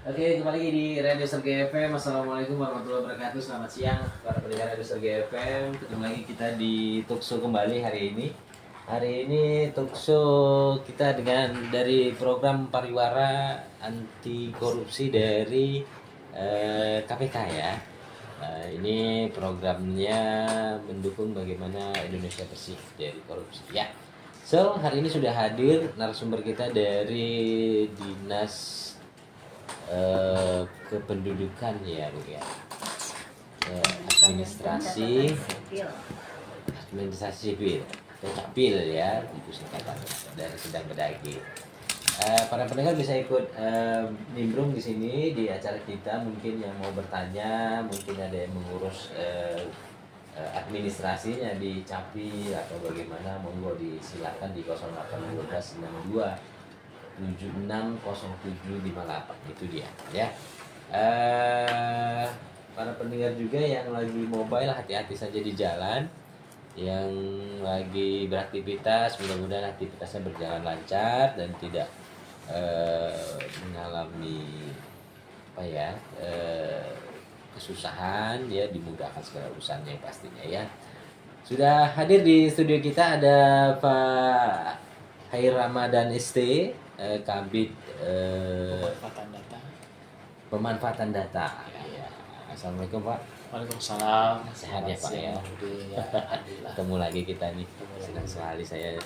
Oke, kembali lagi di Radio Sergei FM. Assalamualaikum warahmatullahi wabarakatuh. Selamat siang para pendengar Radio Sergei FM. Ketemu lagi kita di Talkshow kembali hari ini. Hari ini Talkshow kita dengan dari program pariwara anti korupsi dari KPK ya. Ini programnya mendukung bagaimana Indonesia bersih dari korupsi ya. So, hari ini sudah hadir narasumber kita dari Dinas kependudukan ya Bu ya, administrasi sipil atau capil ya itu singkatan dari Sedang Bedagi. Para pendengar bisa ikut nimbrung di sini di acara kita, mungkin yang mau bertanya, mungkin ada yang mengurus administrasinya di capil atau bagaimana, monggo disilakan di 081292 760758 itu dia ya. Para pendengar juga yang lagi mobile hati-hati saja di jalan, yang lagi beraktivitas mudah-mudahan aktivitasnya berjalan lancar dan tidak mengalami kesusahan ya, dimudahkan segala urusannya pastinya ya. Sudah hadir di studio kita ada Pak Khair Ramadan ST, Kabid pemanfaatan data. Ya. Assalamualaikum Pak. Waalaikumsalam. Sehat ya Pak ya. Ketemu lagi kita nih. Senang sekali saya,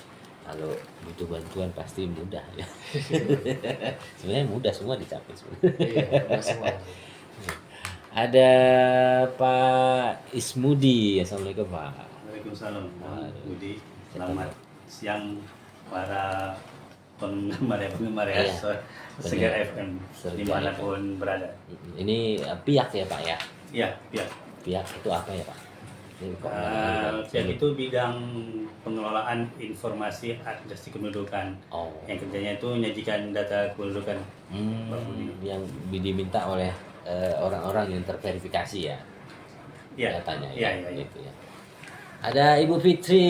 kalau butuh bantuan pasti mudah ya. Sebenarnya mudah semua dicapai sebenarnya. Iya, semua. Ada Pak Ismudi. Assalamualaikum Pak. Waalaikumsalam Budi. Selamat siang para penggemar ya, Segar FM dimanapun berada. Ini pihak ya Pak ya? Iya, pihak. Pihak itu apa ya Pak? Pihak itu bidang pengelolaan informasi administrasi kependudukan. Yang kerjanya itu menyajikan data kependudukan. Yang diminta oleh orang-orang yang terverifikasi ya? Iya. Datanya Iya. Gitu ya. Ada Ibu Fitri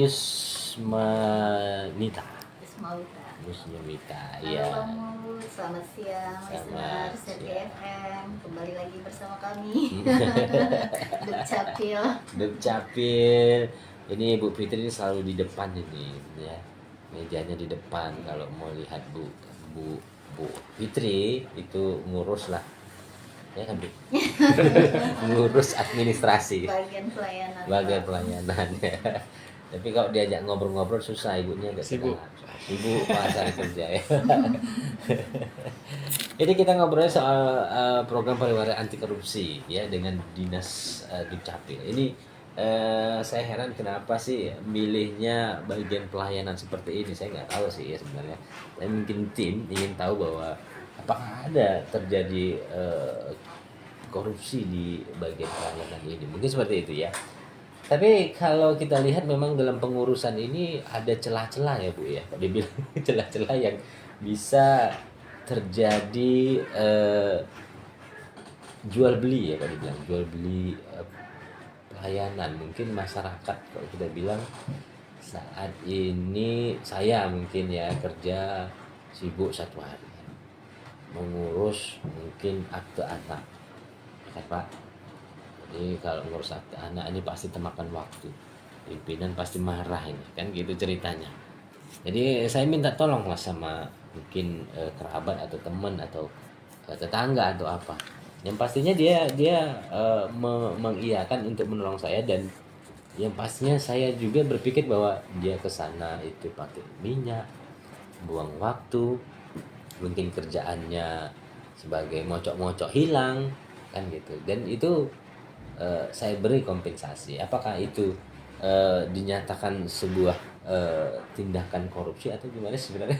Yusmanita. Iya. Selamat siang, listener Sergei FM. Kembali lagi bersama kami. Dukcapil. Ini Ibu Fitri ini selalu di depan ini ya. Mejanya di depan. Kalau mau lihat Bu Fitri itu ngurus lah. Ya kan Bu? Ngurus administrasi. Bagian pelayanan ya. Tapi kalau diajak ngobrol-ngobrol susah, ibunya agak sibuk. Ibu pasar kerja ya. Ini kita ngobrolnya soal program pariwara anti korupsi ya dengan Dinas Dukcapil. Ini saya heran kenapa sih milihnya bagian pelayanan seperti ini. Saya nggak tahu sih ya sebenarnya. Saya mungkin tim ingin tahu bahwa apakah ada terjadi korupsi di bagian pelayanan ini. Mungkin seperti itu ya. Tapi kalau kita lihat memang dalam pengurusan ini ada celah-celah ya Bu ya. Dibilang celah-celah yang bisa terjadi jual beli ya, kalau dibilang jual beli pelayanan. Mungkin masyarakat kalau kita bilang saat ini, saya mungkin ya kerja sibuk satu hari mengurus mungkin akte anak kan Pak. Jadi kalau ngurus akte anak ini pasti termakan waktu, pimpinan pasti marah ini kan gitu ceritanya. Jadi saya minta tolong lah sama mungkin kerabat atau teman atau tetangga atau apa. Yang pastinya dia mengiyakan untuk menolong saya, dan yang pastinya saya juga berpikir bahwa dia ke sana itu pakai minyak, buang waktu, mungkin kerjaannya sebagai mocok-mocok hilang kan gitu. Dan itu saya beri kompensasi. Apakah itu dinyatakan sebuah tindakan korupsi atau gimana sebenarnya?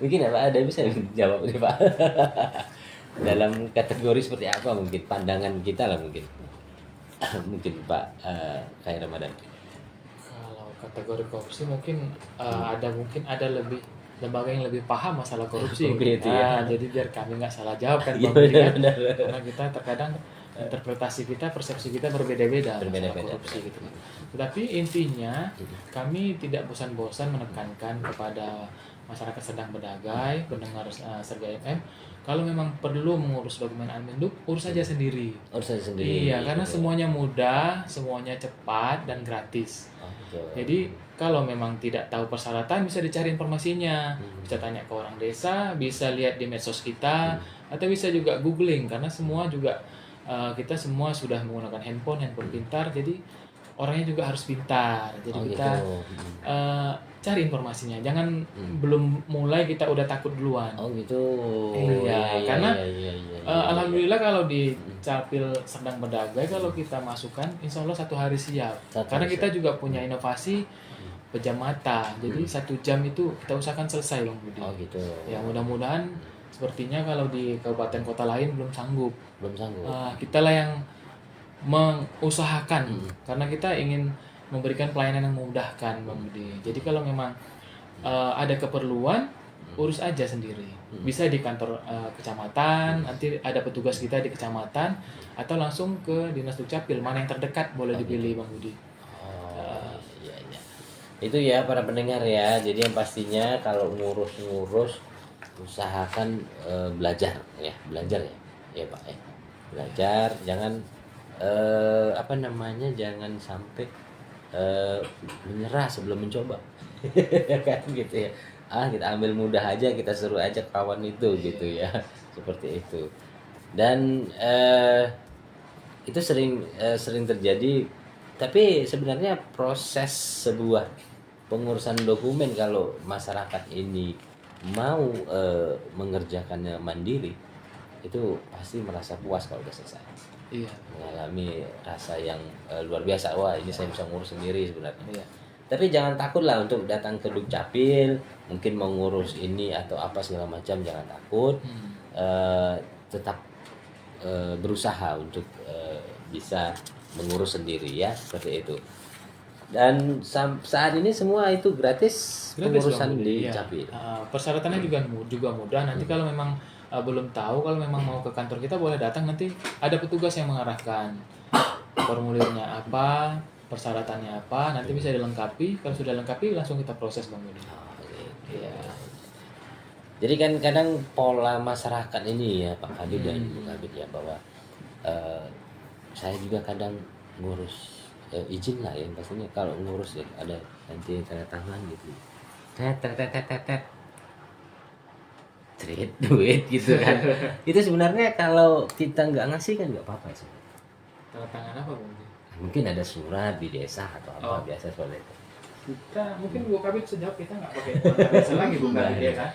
Mungkin Pak ada bisa jawab nih Pak. Dalam kategori seperti apa mungkin pandangan kita lah mungkin. Mungkin Pak Khair Ramadan. Kalau kategori korupsi mungkin ada lebih lembaga yang lebih paham masalah korupsi. Begitu, ya. Jadi biar kami nggak salah jawab kan, Iya, karena kita terkadang interpretasi kita, persepsi kita berbeda-beda masalah korupsi gitu. Tetapi intinya kami tidak bosan-bosan menekankan kepada masyarakat sedang berdagai, pendengar Serga FM, kalau memang perlu mengurus dokumen Adminduk, urus saja sendiri. Urus saja sendiri. Iya, karena semuanya mudah, semuanya cepat dan gratis. Oh, betul. Jadi kalau memang tidak tahu persyaratan, bisa dicari informasinya, bisa tanya ke orang desa, bisa lihat di medsos kita, atau bisa juga googling, karena semua juga kita semua sudah menggunakan handphone pintar, jadi orangnya juga harus pintar. Jadi kita cari informasinya, jangan belum mulai kita udah takut duluan. Oh gitu. Iya, karena alhamdulillah kalau di Capil Serdang Bedagai, kalau kita masukkan, insya Allah 1 hari siap. Karena kita juga punya inovasi pejam mata, jadi 1 jam itu kita usahakan selesai, Bang Budi. Oh gitu. Ya mudah-mudahan, sepertinya kalau di kabupaten kota lain belum sanggup. Kita lah yang mengusahakan, karena kita ingin memberikan pelayanan yang memudahkan, Bang Budi. Jadi kalau memang ada keperluan, urus aja sendiri. Bisa di kantor kecamatan, nanti ada petugas kita di kecamatan, atau langsung ke Dinas Dukcapil, mana yang terdekat boleh dipilih, Bang Budi. Iya. Itu ya para pendengar ya. Jadi yang pastinya kalau ngurus usahakan belajar ya Pak ya. Belajar, jangan jangan sampai menyerah sebelum mencoba. Kan gitu ya. Kita ambil mudah aja, kita suruh aja kawan itu gitu ya. Seperti itu. Dan itu sering terjadi, tapi sebenarnya proses sebuah pengurusan dokumen kalau masyarakat ini mau mengerjakannya mandiri, itu pasti merasa puas kalau udah selesai. Iya. Mengalami rasa yang luar biasa. Wah, ini saya bisa ngurus sendiri sebenarnya. Iya. Tapi jangan takut lah untuk datang ke Dukcapil, mungkin mau ngurus ini atau apa segala macam, jangan takut. Tetap berusaha untuk bisa mengurus sendiri ya, seperti itu. Dan saat ini semua itu gratis pengurusan di Capil. Persyaratannya juga mudah. Nanti kalau memang belum tahu, kalau memang mau ke kantor kita boleh datang, nanti ada petugas yang mengarahkan formulirnya apa, persyaratannya apa, nanti bisa dilengkapi. Kalau sudah lengkapi langsung kita proses, Bang Budi. Iya. Jadi kan kadang pola masyarakat ini ya Pak Kabid dan Bu Kabid ya, bahwa saya juga kadang ngurus izin lah ya, pastinya kalau ngurus ya ada nanti tanda tangan gitu, duit gitu kan. Itu sebenarnya kalau kita nggak ngasih kan nggak apa-apa sih. Tanda tangan apa, Bang? Mungkin ada surat di desa atau apa, biasa seperti itu. Kita mungkin Bu Kabit sejauh kita nggak pakai tanda desa lagi, Bu Kabit ya kan?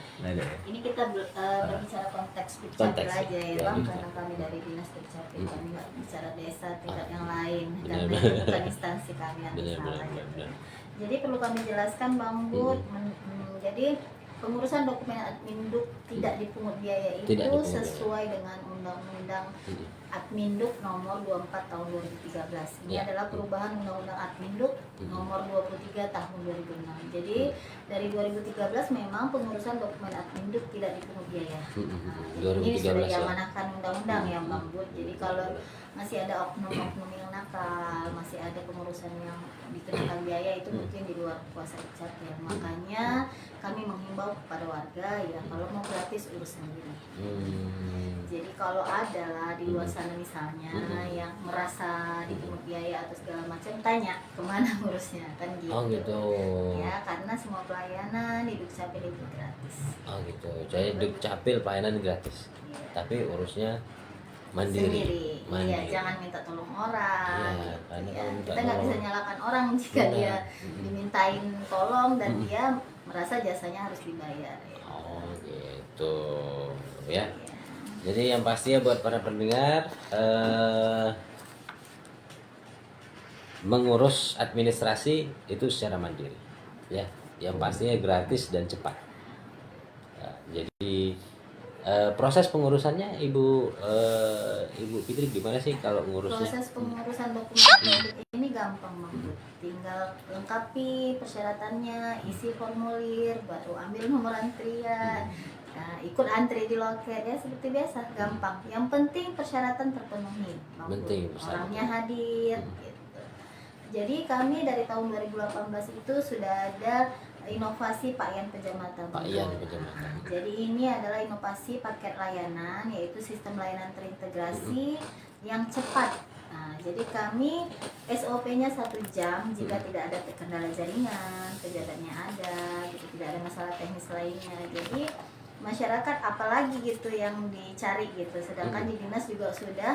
Ini kita berbicara konteks Dukcapil aja ya Bang, karena kami dari Dinas Dukcapil, kami nggak bicara desa tingkat yang lain, karena itu bukan instansi kami yang salah. Jadi perlu kami jelaskan, Bang Bud, jadi pengurusan dokumen Adminduk tidak dipungut biaya itu sesuai dengan Undang-Undang Adminduk nomor 24 tahun 2013. Ini adalah perubahan Undang-Undang Adminduk nomor 23 tahun 2006. Jadi dari 2013 memang pengurusan dokumen Adminduk tidak dipungut biaya. Ini sudah diamanahkan undang-undang ya, Bang Bud. Jadi kalau masih ada oknum-oknum yang nakal, masih ada pengurusan yang dikenakan biaya, itu mungkin di luar kuasa Dukcapil. Makanya kami menghimbau kepada warga ya, kalau mau gratis urus sendiri. Jadi kalau ada lah di luar sana misalnya yang merasa dipungut biaya atau segala macam, tanya kemana ngurusnya, kan gitu. Oh gitu. Ya, karena semua pelayanan di Dukcapil itu gratis. Oh gitu. Jadi Dukcapil pelayanan gratis, tapi urusnya mandiri. Iya, jangan minta tolong orang. Iya, karena kalau minta kita nggak bisa nyalakan orang jika dia dimintain tolong dan dia merasa jasanya harus dibayar. Ya. Oh gitu ya. Jadi yang pasti ya buat para pendengar, mengurus administrasi itu secara mandiri ya, yang pastinya gratis dan cepat. Jadi proses pengurusannya Ibu Fitri gimana sih kalau ngurusnya? Proses pengurusan dokumen ini gampang banget. Tinggal lengkapi persyaratannya, isi formulir, baru ambil nomor antrian, ikut antri di loket ya, seperti biasa, gampang. Yang penting persyaratan terpenuhi, orangnya hadir. Gitu. Jadi kami dari tahun 2018 itu sudah ada inovasi Pak Yan Pejamatan. Pak Yan Pejamatan. Jadi ini adalah inovasi paket layanan, yaitu sistem layanan terintegrasi yang cepat. Nah, jadi kami SOP-nya 1 jam jika tidak ada kendala jaringan, kegiatannya ada, gitu, tidak ada masalah teknis lainnya. Jadi masyarakat apalagi gitu yang dicari gitu. Sedangkan di dinas juga sudah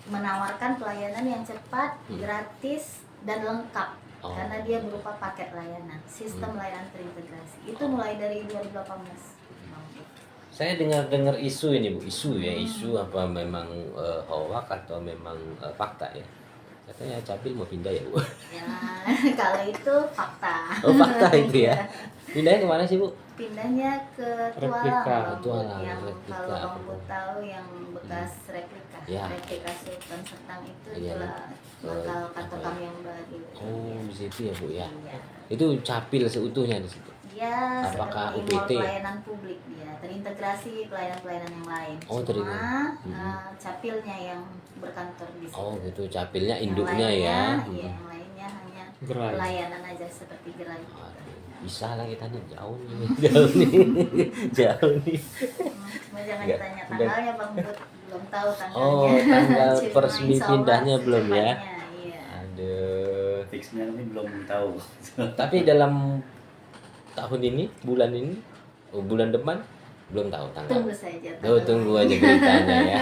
menawarkan pelayanan yang cepat, gratis dan lengkap. Karena dia berupa paket layanan, sistem layanan terintegrasi. Itu mulai dari 2018. Saya dengar isu ini Bu, isu apa memang hoax atau memang fakta ya? Katanya Capil mau pindah ya Bu? Ya, kalau itu fakta. Oh fakta itu ya? Pindahnya kemana sih Bu? Pindahnya ke Replika. Tualang, yang Replika. kalau Bang Bud tahu yang bekas replika, Ya. replika Sultan Setang itu Iya. itulah bakal kantor kami yang baru. Oh di situ ya Bu ya? Iya. Itu Capil seutuhnya di situ? Dia Apakah seperti mall UPT? pelayanan publik, dia terintegrasi pelayanan-pelayanan yang lain. Oh, Cuma capilnya yang berkantor di situ. Oh gitu, Capilnya Yang induknya lainnya, ya? Iya, yang lainnya hanya Gerai. pelayanan aja seperti gerai. Aduh, bisa lah kita nih jauh nih, jauh nih, jauh nih. Cuma jangan Nggak, ditanya udah. tanggalnya Bang Bud, belum tahu tanggalnya. Oh, tanggal Cuma peresmi insya Allah pindahnya belum ya? secepatnya, Iya. Aduh. Fixnya ini belum tahu. Tapi dalam tahun ini, bulan ini, bulan depan belum tahu tanggal. Tunggu saja. Oh, tunggu aja beritanya ya.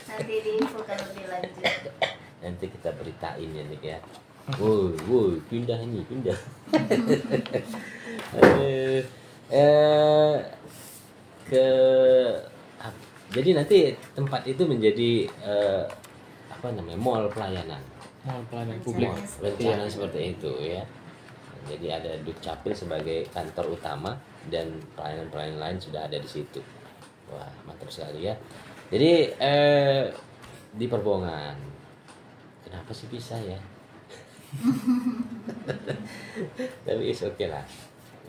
Nanti diinfokan lebih lanjut. Nanti kita beritain ya Nik ya. Woi, pindah ini, pindah. Ke jadi nanti tempat itu menjadi apa namanya mall pelayanan. Mall pelayanan publik. Rencana seperti itu ya. Jadi ada Dukcapil sebagai kantor utama dan pelayanan-pelayanan lain sudah ada di situ. Wah, mantap sekali ya. Jadi di Perbongan. Kenapa sih bisa ya? Tapi is oke lah.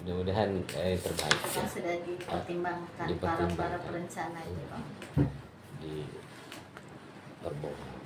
Mudah-mudahan terbaik ya. Memang sudah dipertimbangkan para Dipertimbangkan. perencana itu Bang. Di Perbongan.